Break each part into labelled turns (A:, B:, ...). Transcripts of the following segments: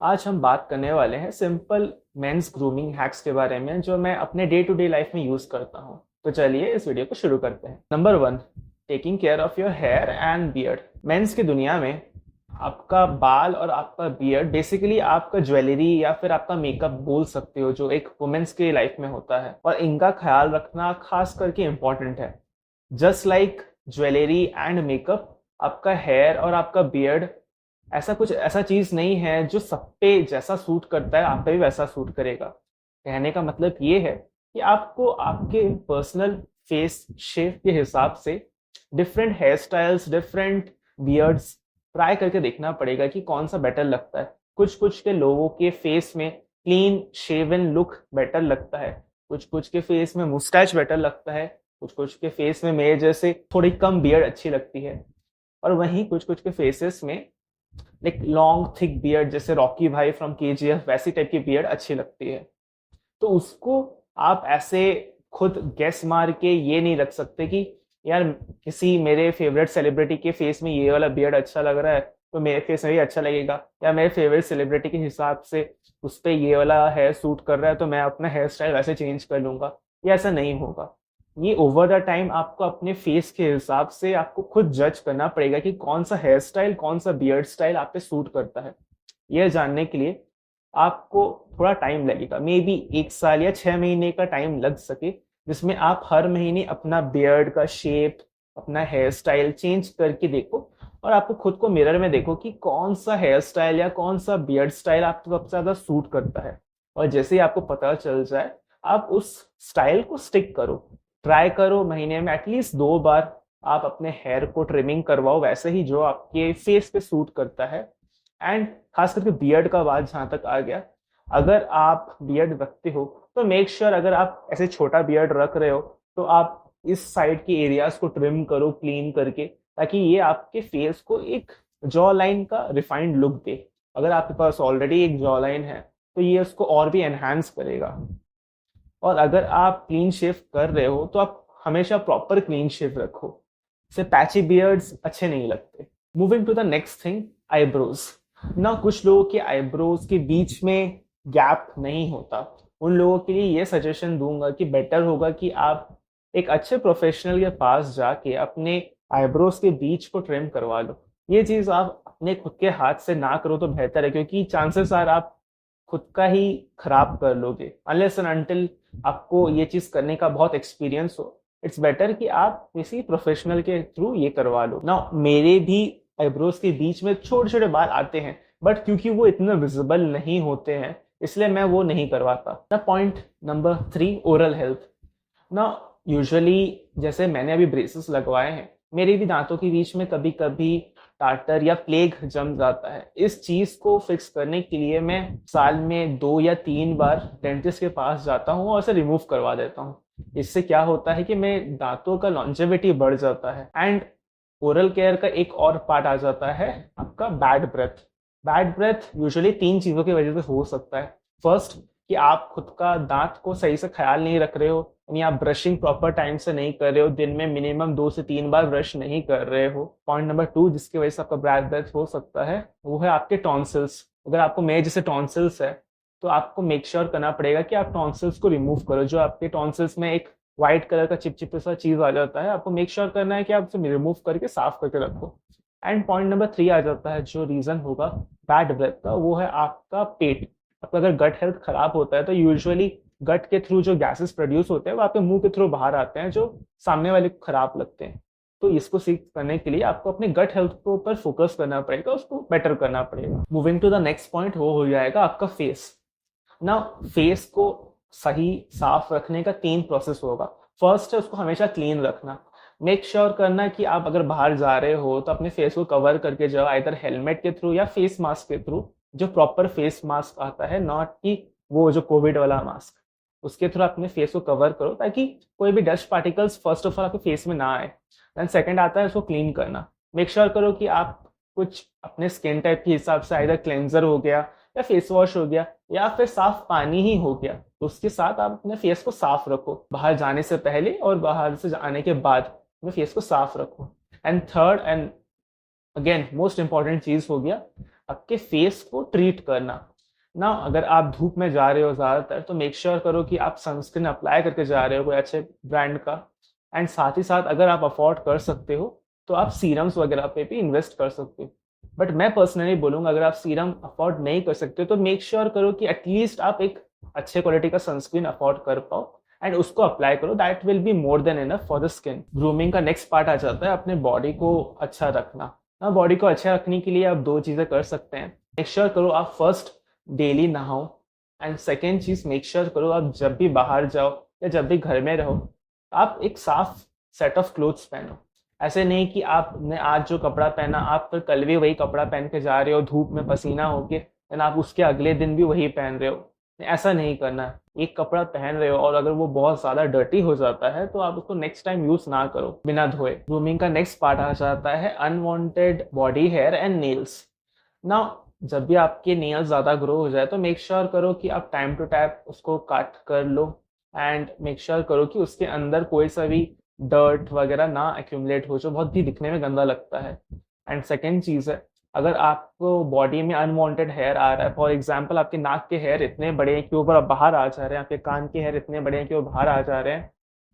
A: आज हम बात करने वाले हैं सिंपल मेंस ग्रूमिंग हैक्स के बारे में जो मैं अपने डे टू डे लाइफ में यूज करता हूँ। तो चलिए इस वीडियो को शुरू करते हैं। Number 1, taking care of your hair and beard. Men's की दुनिया में आपका बाल और आपका बियर्ड बेसिकली आपका ज्वेलरी या फिर आपका मेकअप बोल सकते हो, जो एक वुमेन्स के लाइफ में होता है, और इनका ख्याल रखना खास करके इम्पोर्टेंट है। Just like jewellery and makeup, आपका हेयर और आपका बियर्ड ऐसा चीज नहीं है जो सब पे जैसा सूट करता है आप पे भी वैसा सूट करेगा। कहने का मतलब ये है कि आपको आपके पर्सनल फेस शेप के हिसाब से different hair styles, different beards try करके देखना पड़ेगा कि कौन सा बेटर लगता है। कुछ कुछ के लोगों के फेस में क्लीन शेवन लुक बेटर लगता है, कुछ कुछ के फेस में मुस्टैच बेटर लगता है, कुछ कुछ के फेस में मेरे जैसे थोड़ी कम बियर्ड अच्छी लगती है, और वहीं कुछ कुछ के फेसेस में लाइक लॉन्ग थिक बियर्ड जैसे रॉकी भाई फ्रॉम केजीएफ वैसी टाइप की बियर्ड अच्छी लगती है। तो उसको आप ऐसे खुद गेस मार के ये नहीं रख सकते कि यार किसी मेरे फेवरेट सेलिब्रिटी के फेस में ये वाला बियर्ड अच्छा लग रहा है तो मेरे फेस में भी अच्छा लगेगा, या मेरे फेवरेट सेलिब्रिटी के हिसाब से उस पर ये वाला हेयर सूट कर रहा है तो मैं अपना हेयर स्टाइल वैसे चेंज कर लूंगा। ये ऐसा नहीं होगा। ये ओवर द टाइम आपको अपने फेस के हिसाब से आपको खुद जज करना पड़ेगा कि कौन सा हेयर स्टाइल, कौन सा बियर्ड स्टाइल आप पे सूट करता है। यह जानने के लिए आपको थोड़ा टाइम लगेगा, मे बी 1 साल या 6 महीने का टाइम लग सके, जिसमें आप हर महीने अपना बियर्ड का शेप, अपना हेयर स्टाइल चेंज करके देखो, और आपको खुद को मिरर में देखो कि कौन सा हेयर स्टाइल या कौन सा बियर्ड स्टाइल आपको सबसे ज्यादा सूट करता है। और जैसे ही आपको पता चल जाए आप उस स्टाइल को स्टिक करो, ट्राई करो। महीने में एटलीस्ट 2 बार आप अपने हेयर को ट्रिमिंग करवाओ वैसे ही जो आपके फेस पे सूट करता है। एंड खास करके बियर्ड का बात जहां तक आ गया, अगर आप बियर्ड रखते हो तो मेक श्योर अगर आप ऐसे छोटा बियर्ड रख रहे हो तो आप इस साइड के एरियाज को ट्रिम करो क्लीन करके, ताकि ये आपके फेस को एक जॉ लाइन का रिफाइंड लुक दे। अगर आपके पास ऑलरेडी एक जॉ लाइन है तो ये उसको और भी एनहांस करेगा। और अगर आप क्लीन शेव कर रहे हो तो आप हमेशा प्रॉपर क्लीन शेव रखो, से पैची बियर्ड्स अच्छे नहीं लगते। Moving to the next thing, eyebrows. ना कुछ लोगों के आईब्रोज के बीच में गैप नहीं होता, उन लोगों के लिए ये सजेशन दूंगा कि बेटर होगा कि आप एक अच्छे प्रोफेशनल के पास जाके अपने आईब्रोज के बीच को ट्रिम करवा लो। ये चीज आप अपने खुद के हाथ से ना करो तो बेहतर है, क्योंकि चांसेस आर आप खुद का ही खराब कर लोगे। अनलेस एंड अनटिल आपको ये चीज करने का बहुत एक्सपीरियंस हो, इट्स बेटर कि आप किसी प्रोफेशनल के थ्रू ये करवा लो ना। मेरे भी आईब्रोज के बीच में छोटे छोटे बाल आते हैं, बट क्योंकि वो इतने विजिबल नहीं होते हैं इसलिए मैं वो नहीं करवाता ना। पॉइंट नंबर 3, ओरल हेल्थ ना। यूजुअली जैसे मैंने अभी ब्रेसेस लगवाए हैं, मेरे भी दांतों के बीच में कभी कभी टाटर या प्लेग जम जाता है। इस चीज को फिक्स करने के लिए मैं साल में 2 या 3 बार डेंटिस्ट के पास जाता हूँ और उसे रिमूव करवा देता हूँ। इससे क्या होता है कि मेरे दांतों का लॉन्जेविटी बढ़ जाता है। एंड ओरल केयर का एक और पार्ट आ जाता है आपका bad breath. Bad breath usually 3 चीजों की वजह से हो सकता है। फर्स्ट, कि आप खुद का दांत को सही से ख्याल नहीं रख रहे हो, यानी आप ब्रशिंग प्रॉपर टाइम से नहीं कर रहे हो, दिन में मिनिमम 2 से 3 बार ब्रश नहीं कर रहे हो। पॉइंट नंबर 2 जिसकी वजह से आपका बैड ब्रेथ हो सकता है वो है आपके टॉन्सिल्स। अगर आपको मेरे जैसे टॉन्सिल्स है तो आपको मेक श्योर करना पड़ेगा कि आप टॉन्सिल्स को रिमूव करो। जो आपके टॉन्सिल्स में एक व्हाइट कलर का चिपचिपे सा चीज आ जाता है, आपको मेक श्योर करना है कि आप उसे रिमूव करके साफ करके रखो। एंड पॉइंट नंबर 3 आ जाता है जो रीजन होगा बैड ब्रेथ का, वो है आपका पेट। आपका अगर गट हेल्थ खराब होता है तो यूजुअली गट के थ्रू जो गैसेस प्रोड्यूस होते हैं वो आपके मुंह के थ्रू बाहर आते हैं, जो सामने वाले को खराब लगते हैं। तो इसको सीख करने के लिए आपको अपने गट हेल्थ के ऊपर फोकस करना पड़ेगा, उसको बेटर करना पड़ेगा। Moving to the next point, वो हो जाएगा आपका फेस ना। फेस को सही साफ रखने का 3 प्रोसेस होगा। फर्स्ट है उसको हमेशा क्लीन रखना। मेक श्योर करना कि आप अगर बाहर जा रहे हो तो अपने फेस को कवर करके जाओ, आइदर हेलमेट के थ्रू या फेस मास्क के थ्रू, जो प्रॉपर फेस मास्क आता है, नॉट कि वो जो कोविड वाला मास्क। उसके थ्रू अपने फेस को कवर करो ताकि कोई भी dust particles first of all आपके फेस में ना आए। देन सेकंड आता है उसको क्लीन करना। मेक श्योर करो कि आप कुछ अपने स्किन टाइप के हिसाब से आइदर क्लेंजर हो गया या फेस वॉश हो गया या फिर साफ पानी ही हो गया, तो उसके साथ आप अपने फेस को साफ रखो। बाहर जाने से पहले और बाहर से आने के बाद अपने फेस को साफ रखो। And third and again most important चीज हो गया आपके फेस को ट्रीट करना। ना अगर आप धूप में जा रहे हो ज़्यादातर तो मेक श्योर करो कि आप सनस्क्रीन अप्लाई करके जा रहे हो कोई अच्छे ब्रांड का। एंड साथ ही साथ अगर आप अफोर्ड कर सकते हो तो आप सीरम्स वगैरह पे भी इन्वेस्ट कर सकते हो। बट मैं पर्सनली बोलूँगा अगर आप सीरम अफोर्ड नहीं कर सकते तो मेक श्योर करो कि एटलीस्ट आप एक अच्छे क्वालिटी का सनस्क्रीन अफोर्ड कर पाओ एंड उसको अप्लाई करो। That will be more than enough for the skin. Grooming का नेक्स्ट पार्ट आ जाता है अपने बॉडी को अच्छा रखना। ना बॉडी को अच्छा रखने के लिए आप दो चीज़ें कर सकते हैं। मेक श्योर करो आप फर्स्ट डेली नहाओ and second cheese make sure करो आप जब भी बाहर जाओ या जब भी घर में रहो आप एक साफ सेट ऑफ क्लोथ्स पहनो। ऐसे नहीं कि आपने आज जो कपड़ा पहना आप फिर कल भी वही कपड़ा पहन के जा रहे हो धूप में पसीना होके एंड आप उसके अगले दिन भी वही पहन रहे हो। ऐसा नहीं करना। एक कपड़ा पहन रहे हो और अगर वो बहुत ज़्यादा डर्टी हो जाता है तो आप उसको नेक्स्ट टाइम यूज़ ना करो बिना धोए। ग्रूमिंग का नेक्स्ट पार्ट आ जाता है unwanted body hair and nails. ना जब भी आपके नेल्स ज़्यादा ग्रो हो जाए तो मेक श्योर करो कि आप टाइम टू टाइम उसको काट कर लो एंड मेक श्योर करो कि उसके अंदर कोई सा भी डर्ट वगैरह ना एक्यूमुलेट हो जो बहुत ही दिखने में गंदा लगता है। एंड सेकेंड चीज़ है अगर आपको बॉडी में अनवांटेड हेयर आ रहा है फॉर एग्जांपल आपके नाक के हेयर इतने बड़े हैं कि वो बाहर आ जा रहे हैं, आपके कान के हेयर इतने बड़े हैं कि वो बाहर आ जा रहे हैं,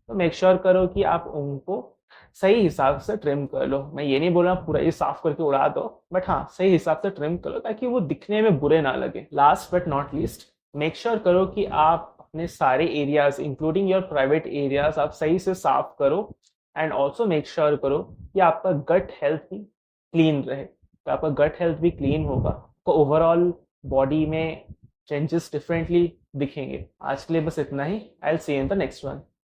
A: तो मेक श्योर करो कि आप उनको सही हिसाब से ट्रिम कर लो। मैं ये नहीं बोल रहा पूरा ये साफ करके उड़ा दो बट हाँ सही हिसाब से ट्रिम कर लो ताकि वो दिखने में बुरे ना लगे। Last but not least make sure करो कि आप अपने सारे areas including your private areas आप सही से साफ करो एंड ऑल्सो मेक श्योर करो कि आपका गट हेल्थ भी क्लीन रहे। तो आपका गट हेल्थ भी क्लीन होगा तो ओवरऑल बॉडी में चेंजेस डिफरेंटली दिखेंगे। आज के लिए बस इतना ही। I will see you in the next one.